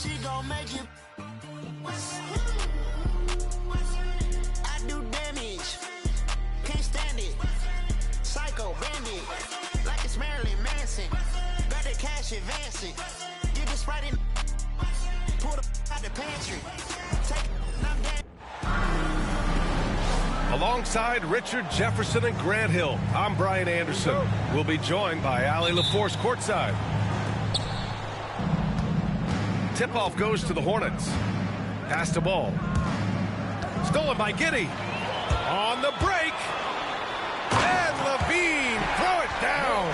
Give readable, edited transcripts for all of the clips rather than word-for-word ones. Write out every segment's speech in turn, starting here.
She gon' make you. I do damage. Can't stand it. Psycho bandit. Like it's Marilyn Manson. Got the cash advancing. You just right in. Pull the out the pantry. Take Alongside Richard Jefferson and Grant Hill, I'm Brian Anderson. We'll be joined by Allie LaForce courtside. Tip-off goes to the Hornets. Pass to Ball. Stolen by Giddey. On the break. And Levine, throw it down.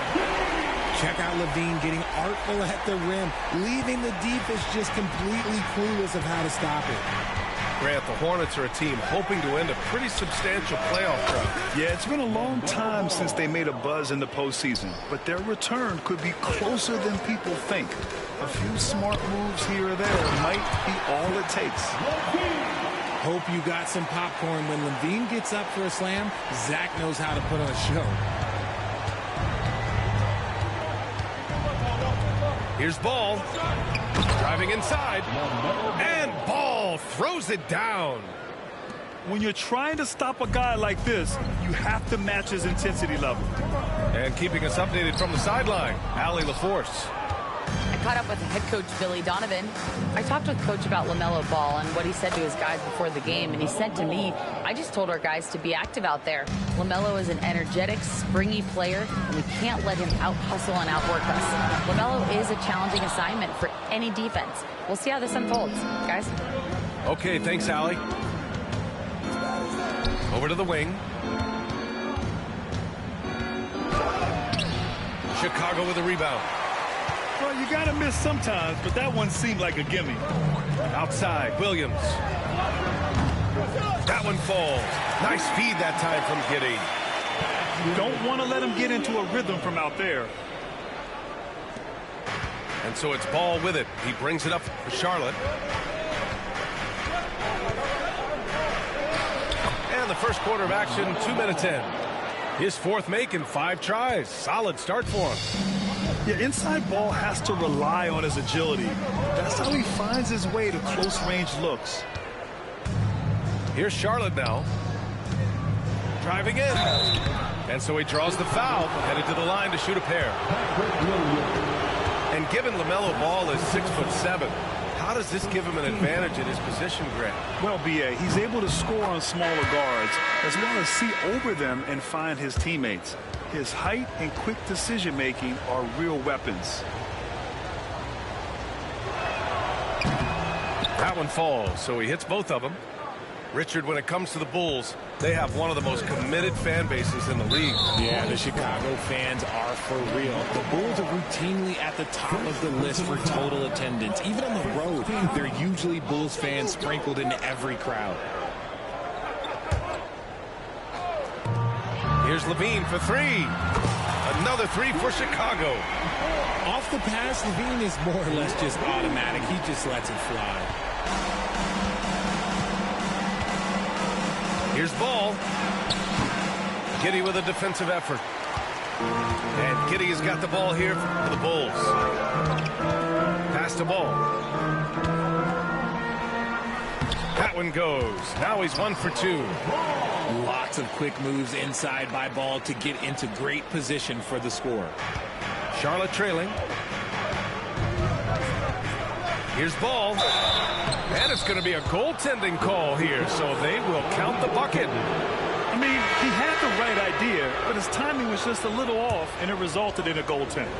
Check out Levine getting artful at the rim, leaving the defense just completely clueless of how to stop it. Grant, the Hornets are a team hoping to end a pretty substantial playoff run. Yeah, it's been a long time since they made a buzz in the postseason, but their return could be closer than people think. A few smart moves here or there might be all it takes. Hope you got some popcorn. When Levine gets up for a slam, Zach knows how to put on a show. Here's Ball. Driving inside. And Ball throws it down. When you're trying to stop a guy like this, you have to match his intensity level. And keeping us updated from the sideline, Allie LaForce. I caught up with head coach Billy Donovan. I talked with coach about LaMelo Ball and what he said to his guys before the game, and he said to me, I just told our guys to be active out there. LaMelo is an energetic, springy player, and we can't let him out-hustle and outwork us. LaMelo is a challenging assignment for any defense. We'll see how this unfolds, guys. Okay, thanks, Allie. Over to the wing. Chicago with a rebound. Well, you gotta miss sometimes, but that one seemed like a gimme. Outside, Williams. That one falls. Nice feed that time from Giddey. You don't want to let him get into a rhythm from out there. And so it's Ball with it. He brings it up for Charlotte. And the first quarter of action, 2 minutes in. His fourth make in 5 tries. Solid start for him. Yeah, inside Ball has to rely on his agility. That's how he finds his way to close-range looks. Here's Charlotte now. Driving in. And so he draws the foul, headed to the line to shoot a pair. And given LaMelo Ball is 6'7", how does this give him an advantage in his position, Grant? Well, B.A., he's able to score on smaller guards, as well as see over them and find his teammates. His height and quick decision-making are real weapons. That one falls, so he hits both of them. Richard, when it comes to the Bulls, they have one of the most committed fan bases in the league. Yeah, the Chicago fans are for real. The Bulls are routinely at the top of the list for total attendance. Even on the road, they're usually Bulls fans sprinkled into every crowd. Here's Levine for 3. Another 3 for Chicago. Off the pass, Levine is more or less just automatic. He just lets it fly. Here's Ball. Giddey with a defensive effort. And Giddey has got the ball here for the Bulls. Pass to Ball. That one goes. Now he's 1 for 2. Lots of quick moves inside by Ball to get into great position for the score. Charlotte trailing. Here's Ball. And it's going to be a goaltending call here, so they will count the bucket. I mean, he had the right idea, but his timing was just a little off, and it resulted in a goaltend.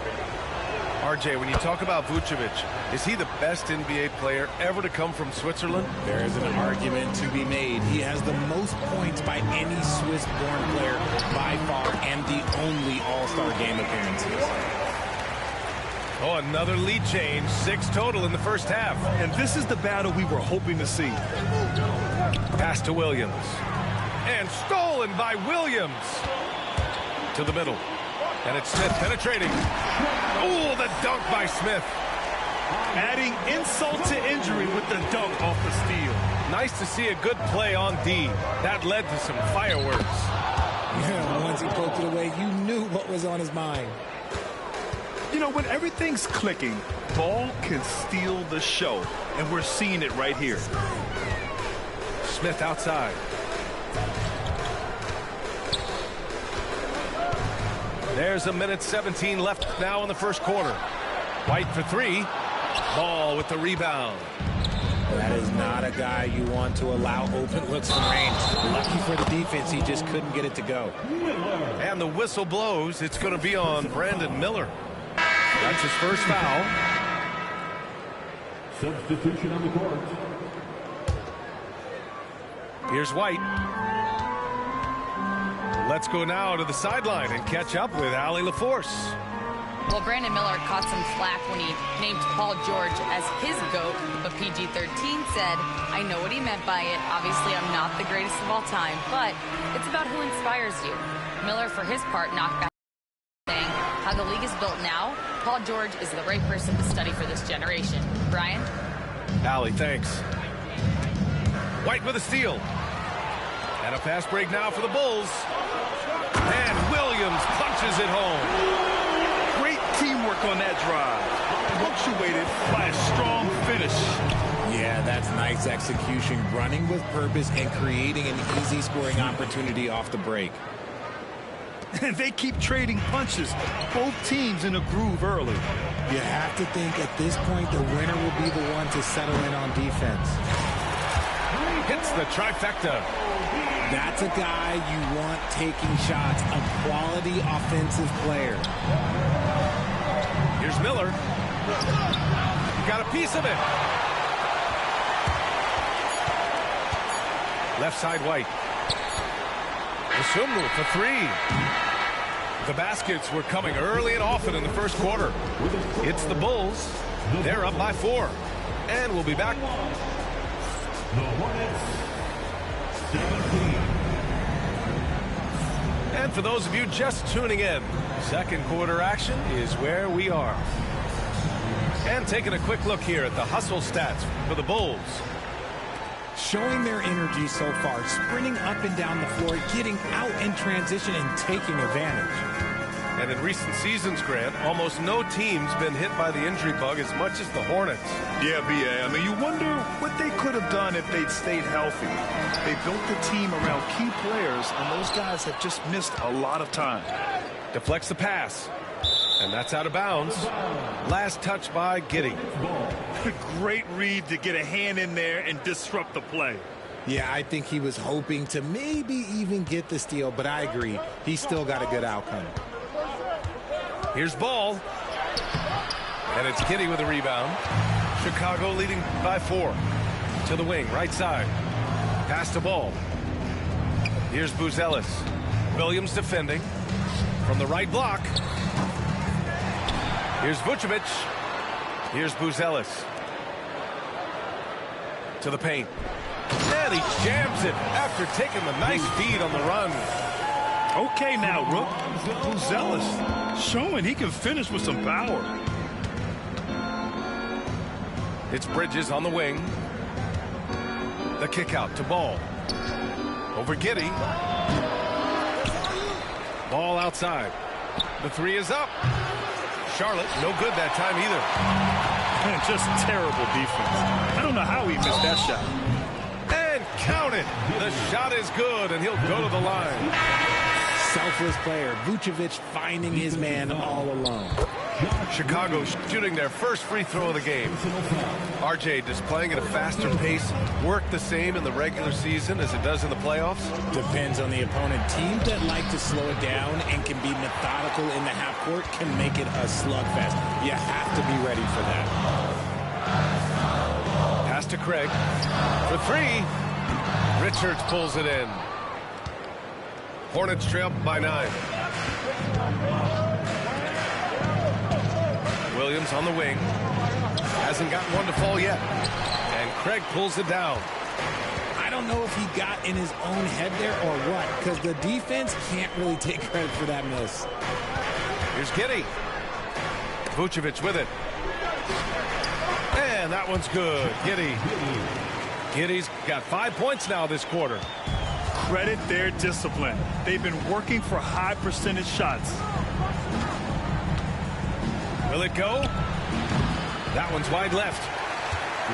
RJ, when you talk about Vucevic, is he the best NBA player ever to come from Switzerland? There is an argument to be made. He has the most points by any Swiss-born player by far, and the only All-Star game appearances. Oh, another lead change. 6 total in the first half. And this is the battle we were hoping to see. Pass to Williams. And stolen by Williams. To the middle. And it's Smith penetrating. Oh, the dunk by Smith. Adding insult to injury with the dunk off the steal. Nice to see a good play on D. That led to some fireworks. Yeah, once he poked it away, you knew what was on his mind. You You know, when everything's clicking, Ball can steal the show, and we're seeing it right here. Smith outside. There's a minute 17 left now in the first quarter. White for three. Ball with the rebound. That is not a guy you want to allow open looks from range. Lucky for the defense, he just couldn't get it to go. And the whistle blows. It's going to be on Brandon Miller. That's his first foul. Substitution on the court. Here's White. Let's go now to the sideline and catch up with Allie LaForce. Well, Brandon Miller caught some flack when he named Paul George as his GOAT, but PG-13 said, I know what he meant by it. Obviously, I'm not the greatest of all time, but it's about who inspires you. Miller, for his part, knocked back, saying, how the league is built now, Paul George is the right person to study for this generation. Brian? Allie, thanks. White with a steal. And a fast break now for the Bulls. And Williams punches it home. Great teamwork on that drive, punctuated by a strong finish. Yeah, that's nice execution, running with purpose and creating an easy scoring opportunity off the break. And they keep trading punches, both teams in a groove early. You have to think at this point the winner will be the one to settle in on defense. Hits the trifecta. That's a guy you want taking shots, a quality offensive player. Here's Miller. Got a piece of it. Left side White. Asumu for three. The baskets were coming early and often in the first quarter. It's the Bulls. They're up by 4. And we'll be back. The Hornets, 17. And for those of you just tuning in, second quarter action is where we are. And taking a quick look here at the hustle stats for the Bulls. Showing their energy so far, sprinting up and down the floor, getting out in transition and taking advantage. And in recent seasons, Grant, almost no team's been hit by the injury bug as much as the Hornets. Yeah, B.A. I mean, you wonder what they could have done if they'd stayed healthy. They built the team around key players, and those guys have just missed a lot of time. Deflects the pass. And that's out of bounds. Last touch by Giddey. Great read to get a hand in there and disrupt the play. Yeah, I think he was hoping to maybe even get the steal, but I agree. He still got a good outcome. Here's Ball. And it's Giddey with a rebound. Chicago leading by 4. To the wing, right side. Pass to Ball. Here's Buzelis. Williams defending. From the right block. Here's Vucevic. Here's Buzelis. To the paint. And he jams it after taking the nice feed on the run. Okay now, Rook. Buzelis showing he can finish with some power. It's Bridges on the wing. The kick out to Ball. Over Giddey. Ball outside. The three is up. Charlotte, no good that time either. Man, just terrible defense. I don't know how he missed that shot. And count it. The shot is good, and he'll go to the line. Selfless player. Vucevic finding his man all alone. Chicago shooting their first free throw of the game. RJ displaying at a faster pace. Work the same in the regular season as it does in the playoffs? Depends on the opponent. Teams that like to slow it down and can be methodical in the half court can make it a slugfest. You have to be ready for that. Pass to Craig. For three. Richards pulls it in. Hornets trail by 9. Williams on the wing. Hasn't gotten one to fall yet. And Craig pulls it down. I don't know if he got in his own head there or what, because the defense can't really take credit for that miss. Here's Giddey. Vucevic with it. And that one's good. Giddey. Giddey's got 5 points now this quarter. Credit their discipline. They've been working for high percentage shots. Will it go? That one's wide left.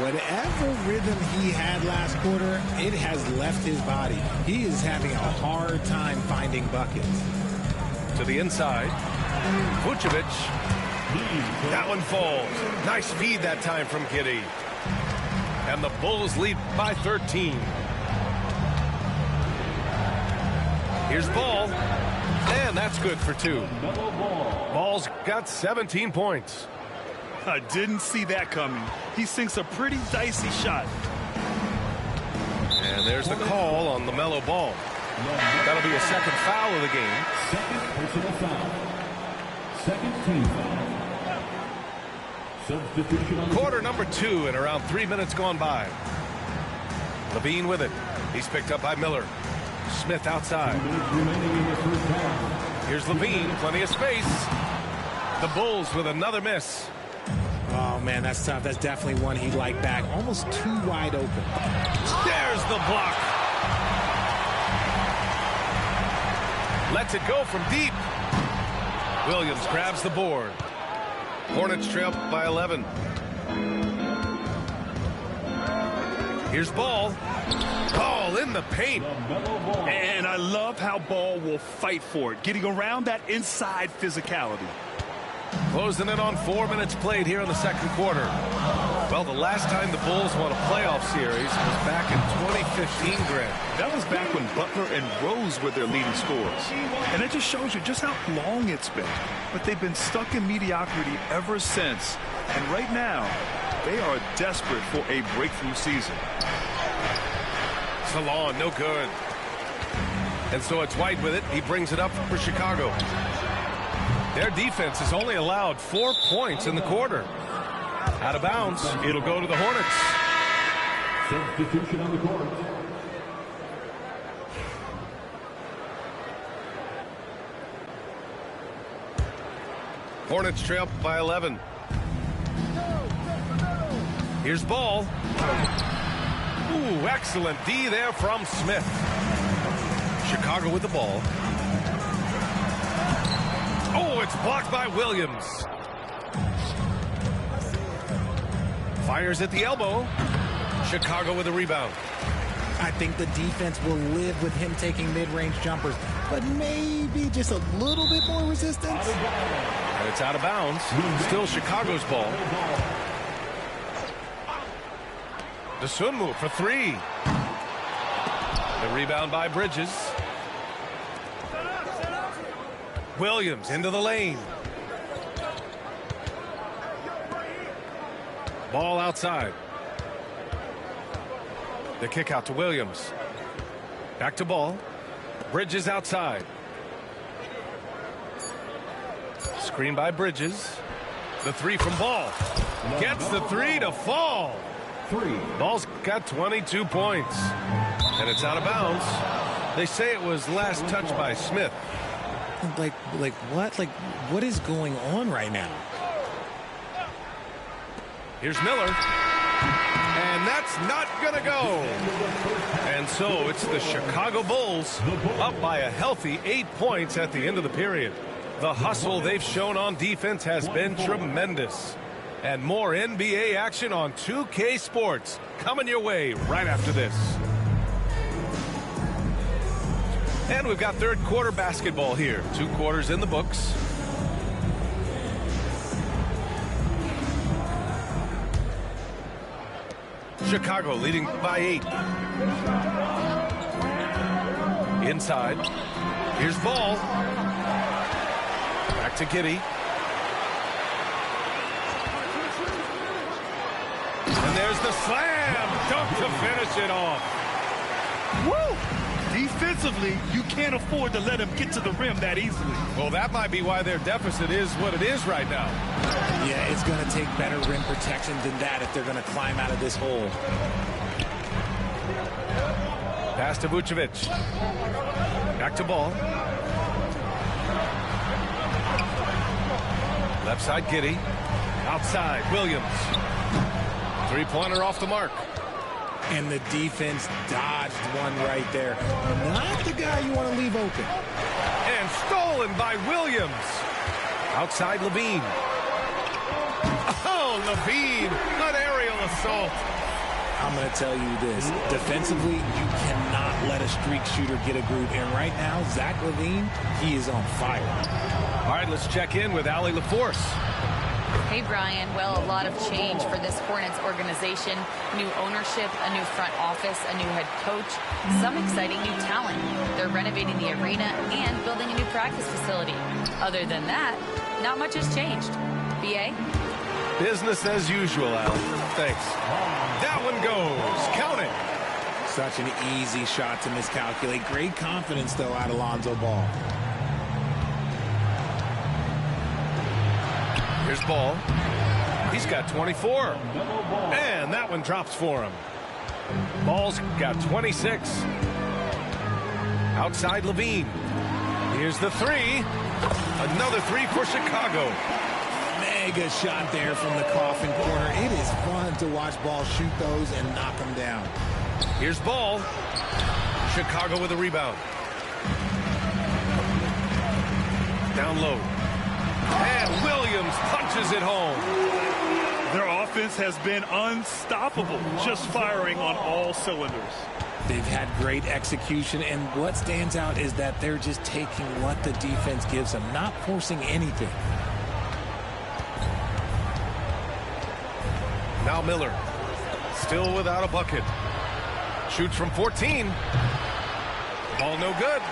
Whatever rhythm he had last quarter, it has left his body. He is having a hard time finding buckets. To the inside. Vucevic. That one falls. Nice feed that time from Giddey. And the Bulls lead by 13. Here's Ball. And that's good for 2. Ball's got 17 points. I didn't see that coming. He sinks a pretty dicey shot. And there's the call on LaMelo Ball. That'll be a second foul of the game. Second personal foul. Second team foul. Substitution on the Quarter number 2 and around 3 minutes gone by. Levine with it. He's picked up by Miller. Smith outside. Here's Levine. Plenty of space. The Bulls with another miss. Oh, man, that's tough. That's definitely one he'd like back. Almost too wide open. There's the block. Lets it go from deep. Williams grabs the board. Hornets trail by 11. Here's Ball. Ball in the paint. And I love how Ball will fight for it, getting around that inside physicality. Closing in on 4 minutes played here in the second quarter. Well, the last time the Bulls won a playoff series was back in 2015, Grant. That was back when Butler and Rose were their leading scorers. And it just shows you just how long it's been. But they've been stuck in mediocrity ever since. And right now, they are desperate for a breakthrough season. Salon, no good. And so it's White with it. He brings it up for Chicago. Their defense has only allowed 4 points in the quarter. Out of bounds. It'll go to the Hornets. substitution on the court. Hornets trail by 11. Here's Ball. Ooh, excellent D there from Smith. Chicago with the ball. Oh, it's blocked by Williams. Fires at the elbow. Chicago with a rebound. I think the defense will live with him taking mid-range jumpers, but maybe just a little bit more resistance. And it's out of bounds. Still Chicago's ball. Dosunmu for three. The rebound by Bridges. Williams into the lane. Ball outside. The kick out to Williams. Back to Ball. Bridges outside. Screen by Bridges. The three from Ball. Gets the three to fall. Ball's got 22 points. And it's out of bounds. They say it was last touched by Smith. Like what? Like, what is going on right now? Here's Miller. And that's not going to go. And so it's the Chicago Bulls up by a healthy 8 points at the end of the period. The hustle they've shown on defense has been tremendous. And more NBA action on 2K Sports coming your way right after this. And we've got third quarter basketball here. 2 quarters in the books. Chicago leading by 8. Inside. Here's Ball. Back to Giddey. And there's the slam dunk to finish it off. Woo! Defensively, you can't afford to let him get to the rim that easily. Well, that might be why their deficit is what it is right now. Yeah, it's going to take better rim protection than that if they're going to climb out of this hole. Pass to Vucevic. Back to Ball. Left side, Giddey. Outside, Williams. Three-pointer off the mark. And the defense dodged one right there. Not the guy you want to leave open. And stolen by Williams. Outside, Levine. Oh, Levine, an aerial assault. I'm going to tell you this. Defensively, you cannot let a streak shooter get a groove. And right now, Zach LaVine, he is on fire. All right, let's check in with Allie LaForce. Hey, Brian. Well, a lot of change for this Hornets organization. New ownership, a new front office, a new head coach, some exciting new talent. They're renovating the arena and building a new practice facility. Other than that, not much has changed. BA? Business as usual, Allie. Thanks. That one goes. Count it. Such an easy shot to miscalculate. Great confidence, though, out of Lonzo Ball. Here's Ball. He's got 24. And that one drops for him. Ball's got 26. Outside Levine. Here's the three. Another three for Chicago. Mega shot there from the coffin corner. It is fun to watch Ball shoot those and knock them down. Here's Ball. Chicago with a rebound. Down low. And Williams punches it home. Their offense has been unstoppable, just firing on all cylinders. They've had great execution, and what stands out is that they're just taking what the defense gives them, not forcing anything. Now Miller, still without a bucket. Shoots from 14. Ball no good.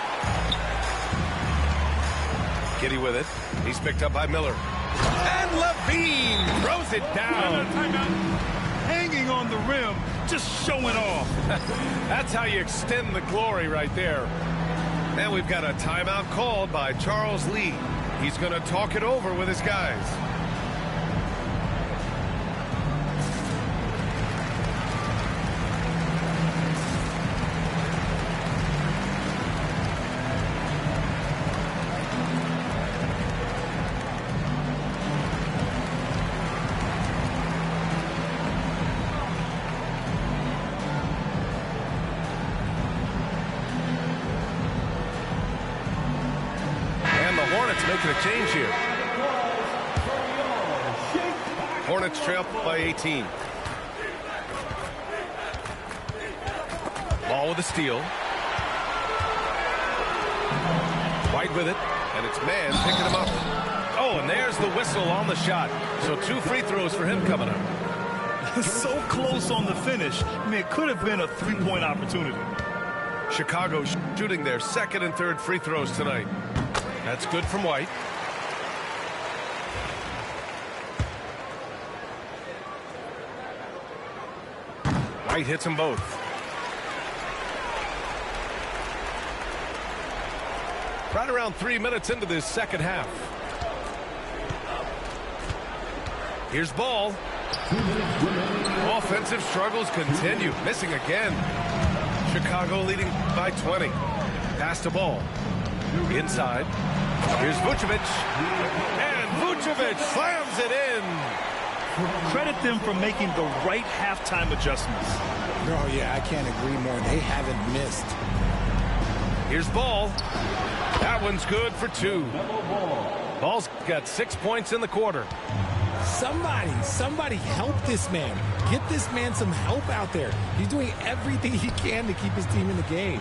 Giddy with it. He's picked up by Miller. And Levine throws it down. Hanging on the rim, just showing off. That's how you extend the glory right there. And we've got a timeout called by Charles Lee. He's going to talk it over with his guys. Making a change here. Hornets trail by 18. Ball with a steal. White with it, and it's Mann picking him up. Oh, and there's the whistle on the shot. So 2 free throws for him coming up. So close on the finish. I mean, it could have been a three-point opportunity. Chicago shooting their second and third free throws tonight. That's good from White. White hits them both. Right around 3 minutes into this second half. Here's Ball. Offensive struggles continue. Missing again. Chicago leading by 20. Pass to Ball. Inside. Here's Vucevic. And Vucevic slams it in. Credit them for making the right halftime adjustments. Oh, yeah, I can't agree more. They haven't missed. Here's Ball. That one's good for 2. Ball's got 6 points in the quarter. Somebody help this man. Get this man some help out there. He's doing everything he can to keep his team in the game.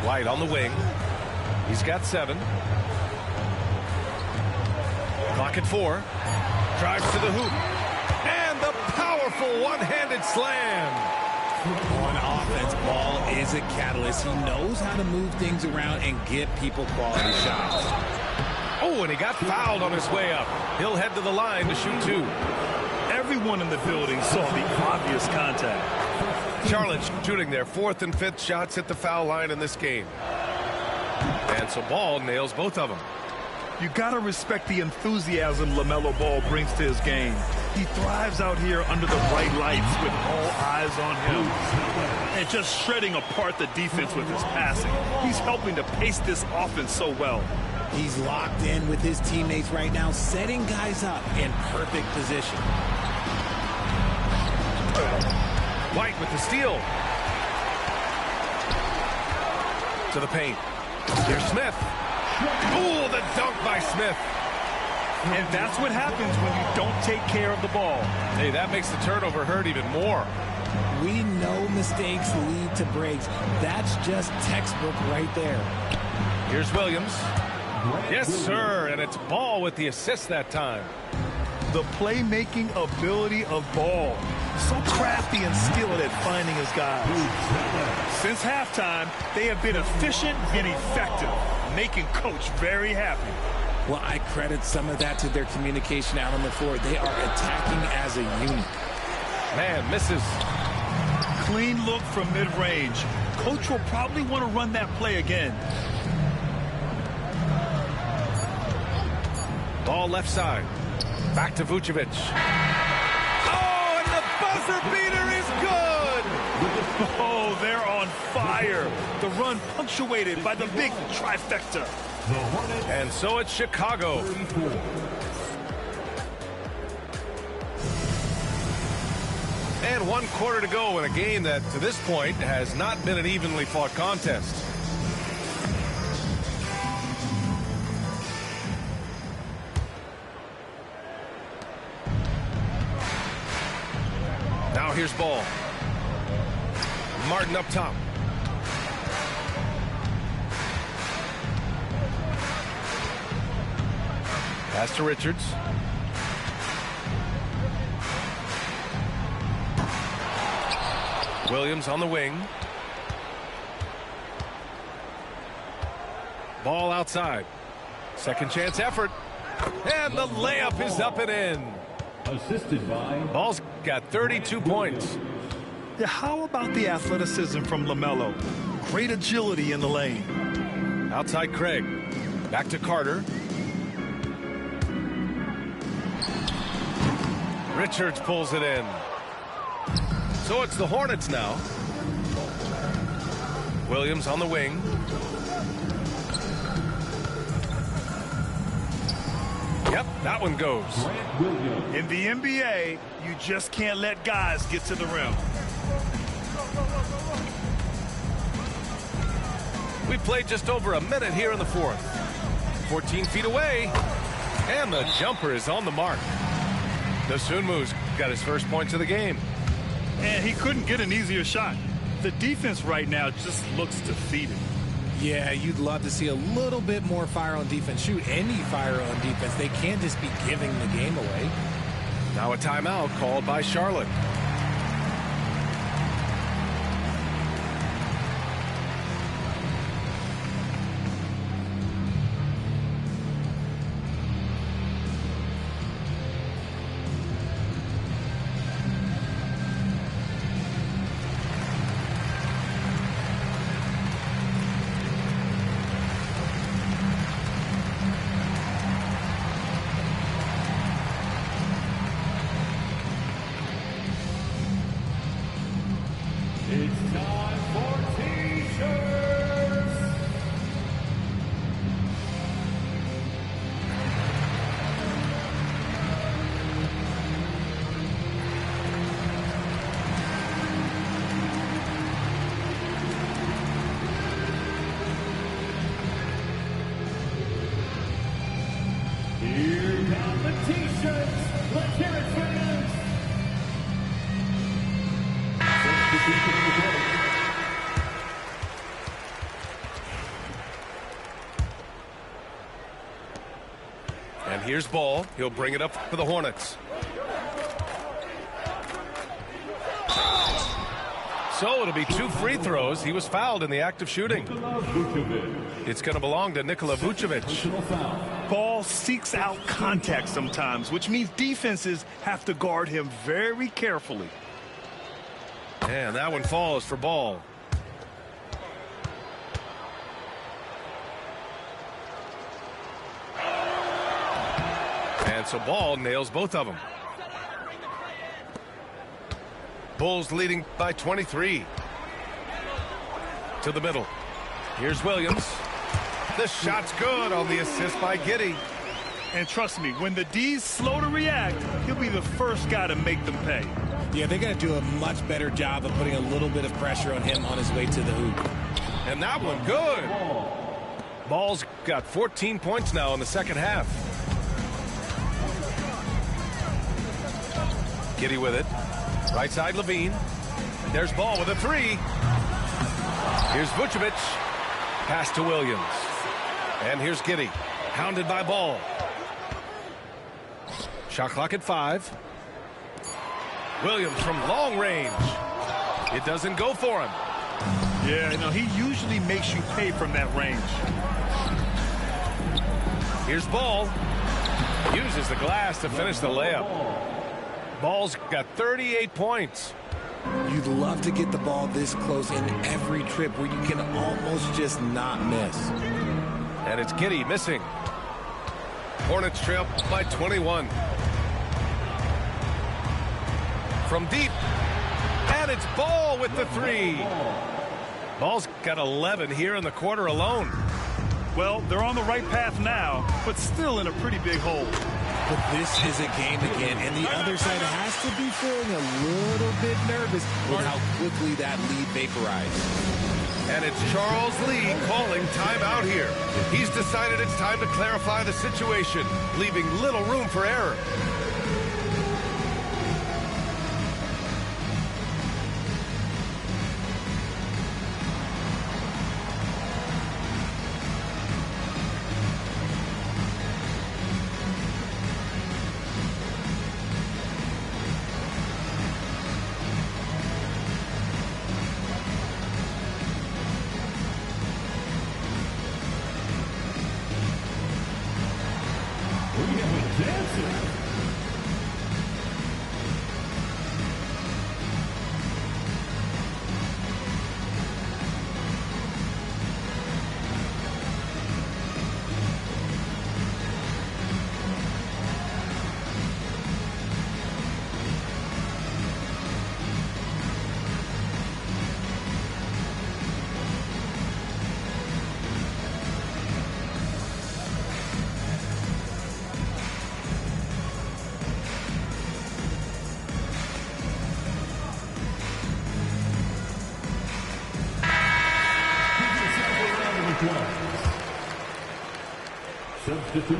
White on the wing. He's got 7. Clock at 4. Drives to the hoop. And the powerful one-handed slam. On offense, Ball is a catalyst. He knows how to move things around and get people quality shots. Oh, and he got fouled on his way up. He'll head to the line to shoot 2. Everyone in the building saw the obvious contact. Charlotte shooting their 4th and 5th shots at the foul line in this game. And so Ball nails both of them. You got to respect the enthusiasm LaMelo Ball brings to his game. He thrives out here under the bright lights with all eyes on him. And just shredding apart the defense with his passing. He's helping to pace this offense so well. He's locked in with his teammates right now, setting guys up in perfect position. White with the steal. To the paint. Here's Smith. Ooh, the dunk by Smith. And that's what happens when you don't take care of the ball. Hey, that makes the turnover hurt even more. We know mistakes lead to breaks. That's just textbook right there. Here's Williams. Yes, sir, and it's Ball with the assist that time. The playmaking ability of Ball. So crafty and skilled at finding his guys. Since halftime, they have been efficient and effective, making Coach very happy. Well, I credit some of that to their communication out on the floor. They are attacking as a unit. Man, misses. Clean look from mid-range. Coach will probably want to run that play again. Ball left side. Back to Vucevic. Oh, and the buzzer beater is good! Oh, they're on fire. The run punctuated by the big trifecta. And so it's Chicago. And 1 quarter to go in a game that, to this point, has not been an evenly fought contest. Now here's Ball. Martin up top. Pass to Richards. Williams on the wing. Ball outside. Second chance effort. And the layup is up and in. Assisted by Ball's got 32 points. Yeah, how about the athleticism from LaMelo? Great agility in the lane. Outside Craig. Back to Carter. Richards pulls it in. So it's the Hornets now. Williams on the wing. Yep, that one goes. In the NBA, you just can't let guys get to the rim. We've played just over a minute here in the fourth. 14 feet away. And the jumper is on the mark. Dosunmu's got his first points of the game. And he couldn't get an easier shot. The defense right now just looks defeated. Yeah, you'd love to see a little bit more fire on defense. Shoot, any fire on defense. They can't just be giving the game away. Now a timeout called by Charlotte. It's time for T-shirts. Here come the T-shirts. Let's hear it, fans. And here's Ball. He'll bring it up for the Hornets. So it'll be 2 free throws. He was fouled in the act of shooting. It's going to belong to Nikola Vucevic. Ball seeks out contact sometimes, which means defenses have to guard him very carefully. And that one falls for Ball. And so Ball nails both of them. Bulls leading by 23. To the middle. Here's Williams. The shot's good on the assist by Giddey. And trust me, when the D's slow to react, he'll be the first guy to make them pay. Yeah, they're going to do a much better job of putting a little bit of pressure on him on his way to the hoop. And that one good. Ball's got 14 points now in the second half. Giddy with it. Right side, Levine. There's Ball with a three. Here's Vucevic. Pass to Williams. And here's Giddy. Hounded by Ball. Shot clock at 5. Williams from long range. It doesn't go for him. Yeah, no, he usually makes you pay from that range. Here's Ball. Uses the glass to finish the layup. Ball's got 38 points. You'd love to get the ball this close in every trip where you can almost just not miss. And it's Giddy missing. Hornets trail by 21. From deep. And it's Ball with the three. Ball's got 11 here in the quarter alone. Well, they're on the right path now, but still in a pretty big hole. But this is a game again, and the other side has to be feeling a little bit nervous with how quickly that lead vaporized. And it's Charles Lee calling timeout here. He's decided it's time to clarify the situation, leaving little room for error.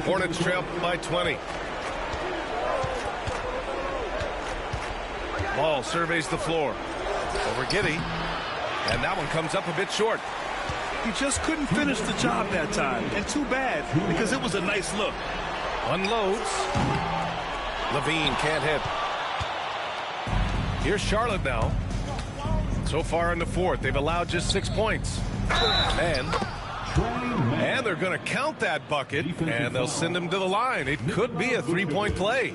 Hornets trail by 20. Ball surveys the floor. Over Giddy. And that one comes up a bit short. He just couldn't finish the job that time. And too bad, because it was a nice look. Unloads. Levine can't hit. Here's Charlotte now. So far in the fourth, they've allowed just 6 points. And they're going to count that bucket, and they'll send him to the line. It could be a three-point play.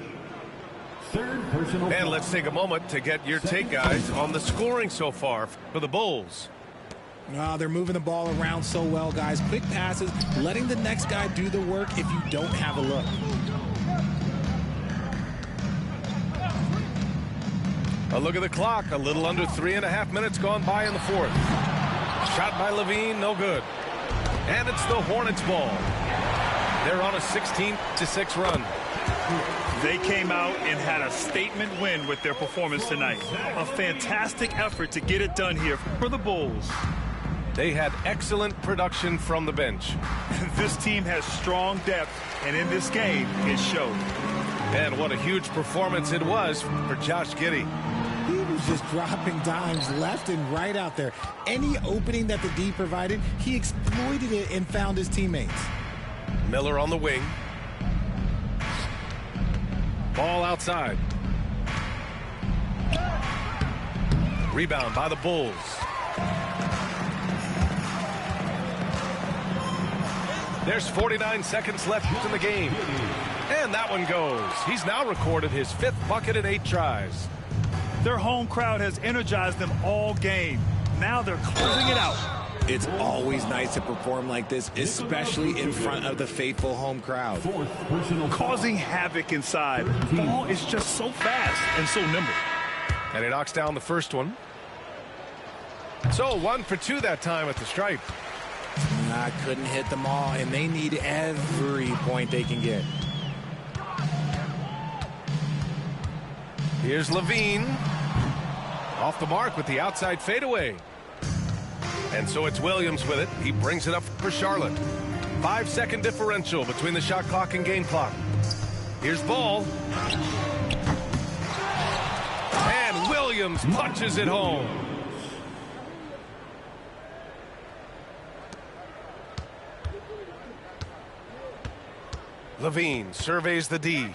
And let's take a moment to get your take, guys, on the scoring so far for the Bulls. They're moving the ball around so well, guys. Quick passes, letting the next guy do the work if you don't have a look. A look at the clock. A little under 3.5 minutes gone by in the fourth. Shot by Levine, no good. And it's the Hornets ball. They're on a 16-6 run. They came out and had a statement win with their performance tonight. A fantastic effort to get it done here for the Bulls. They had excellent production from the bench. This team has strong depth, and in this game, it showed. And what a huge performance it was for Josh Giddey. He was just dropping dimes left and right out there. Any opening that the D provided, he exploited it and found his teammates. Miller on the wing. Ball outside. Rebound by the Bulls. There's 49 seconds left in the game. And that one goes. He's now recorded his 5th bucket in 8 tries. Their home crowd has energized them all game. Now they're closing it out. It's always nice to perform like this, especially in front of the faithful home crowd. Causing havoc inside. The ball is just so fast and so nimble. And he knocks down the first one. So 1 for 2 that time at the stripe. Couldn't hit them all, and they need every point they can get. Here's Levine. Off the mark with the outside fadeaway. And so it's Williams with it. He brings it up for Charlotte. 5-second differential between the shot clock and game clock. Here's Ball. Williams punches it home. Levine surveys the D.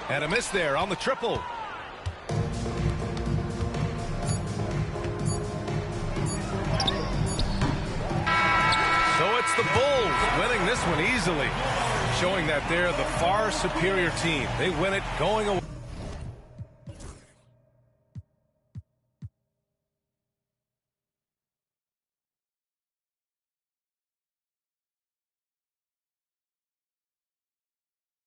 And a miss there on the triple. So it's the Bulls winning this one easily, showing that they're the far superior team. They win it going away.